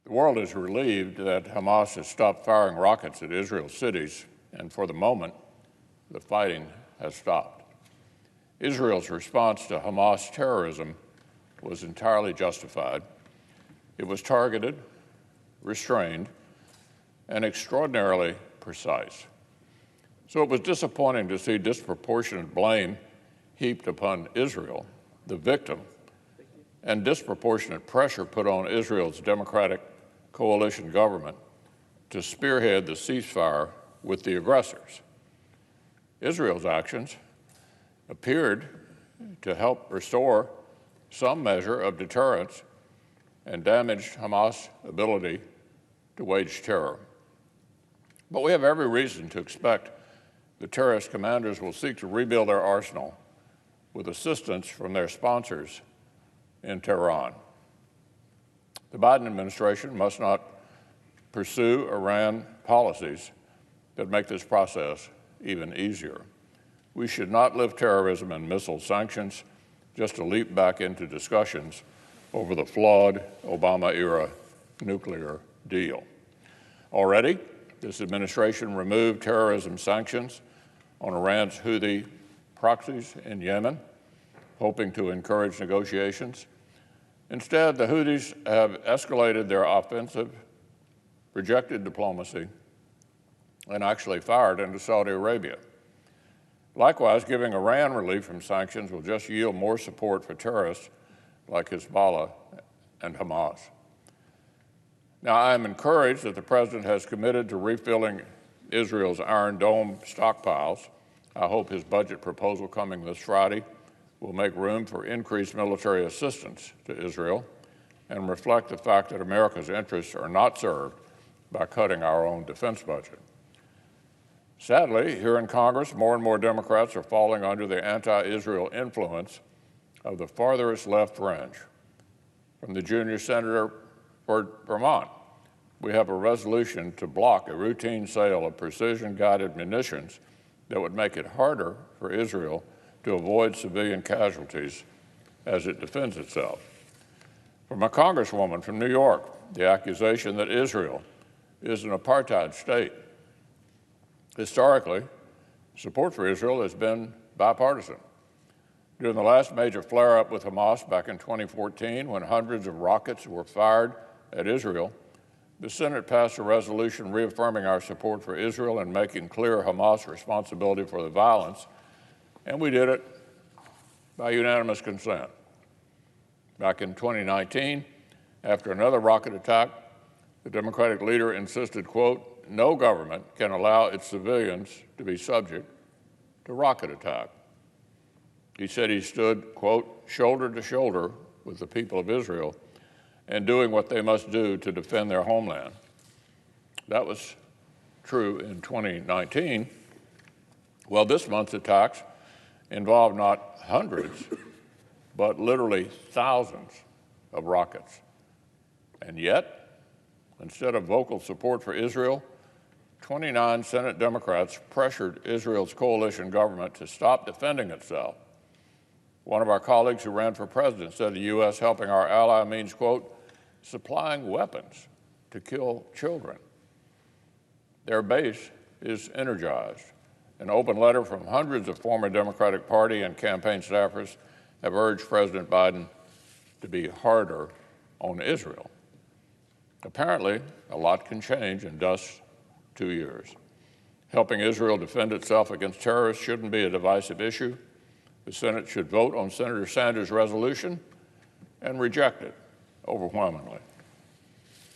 The world is relieved that Hamas has stopped firing rockets at Israel's cities, and for the moment, the fighting has stopped. Israel's response to Hamas terrorism was entirely justified. It was targeted, restrained, and extraordinarily precise. So it was disappointing to see disproportionate blame heaped upon Israel, the victim, and disproportionate pressure put on Israel's democratic coalition government to spearhead the ceasefire with the aggressors. Israel's actions appeared to help restore some measure of deterrence and damaged Hamas' ability to wage terror. But we have every reason to expect the terrorist commanders will seek to rebuild their arsenal with assistance from their sponsors in Tehran. The Biden administration must not pursue Iran policies that make this process even easier. We should not lift terrorism and missile sanctions just to leap back into discussions over the flawed Obama-era nuclear deal. Already, this administration removed terrorism sanctions on Iran's Houthi proxies in Yemen, hoping to encourage negotiations. Instead, the Houthis have escalated their offensive, rejected diplomacy, and actually fired into Saudi Arabia. Likewise, giving Iran relief from sanctions will just yield more support for terrorists like Hezbollah and Hamas. Now, I am encouraged that the President has committed to refilling Israel's Iron Dome stockpiles. I hope his budget proposal coming this Friday will make room for increased military assistance to Israel and reflect the fact that America's interests are not served by cutting our own defense budget. Sadly, here in Congress, more and more Democrats are falling under the anti-Israel influence of the farthest left fringe. From the junior senator for Vermont, we have a resolution to block a routine sale of precision-guided munitions that would make it harder for Israel to avoid civilian casualties as it defends itself. From a congresswoman from New York, the accusation that Israel is an apartheid state. Historically, support for Israel has been bipartisan. During the last major flare-up with Hamas back in 2014, when hundreds of rockets were fired at Israel, the Senate passed a resolution reaffirming our support for Israel and making clear Hamas' responsibility for the violence, and we did it by unanimous consent. Back in 2019, after another rocket attack, the Democratic leader insisted, quote, "No government can allow its civilians to be subject to rocket attack." He said he stood, quote, "shoulder to shoulder with the people of Israel and doing what they must do to defend their homeland." That was true in 2019. Well, this month's attacks involved not hundreds, but literally thousands of rockets. And yet, instead of vocal support for Israel, 29 Senate Democrats pressured Israel's coalition government to stop defending itself. One of our colleagues who ran for president said the U.S. helping our ally means, quote, supplying weapons to kill children. Their base is energized. An open letter from hundreds of former Democratic Party and campaign staffers have urged President Biden to be harder on Israel. Apparently, a lot can change in just 2 years. Helping Israel defend itself against terrorists shouldn't be a divisive issue. The Senate should vote on Senator Sanders' resolution and reject it overwhelmingly.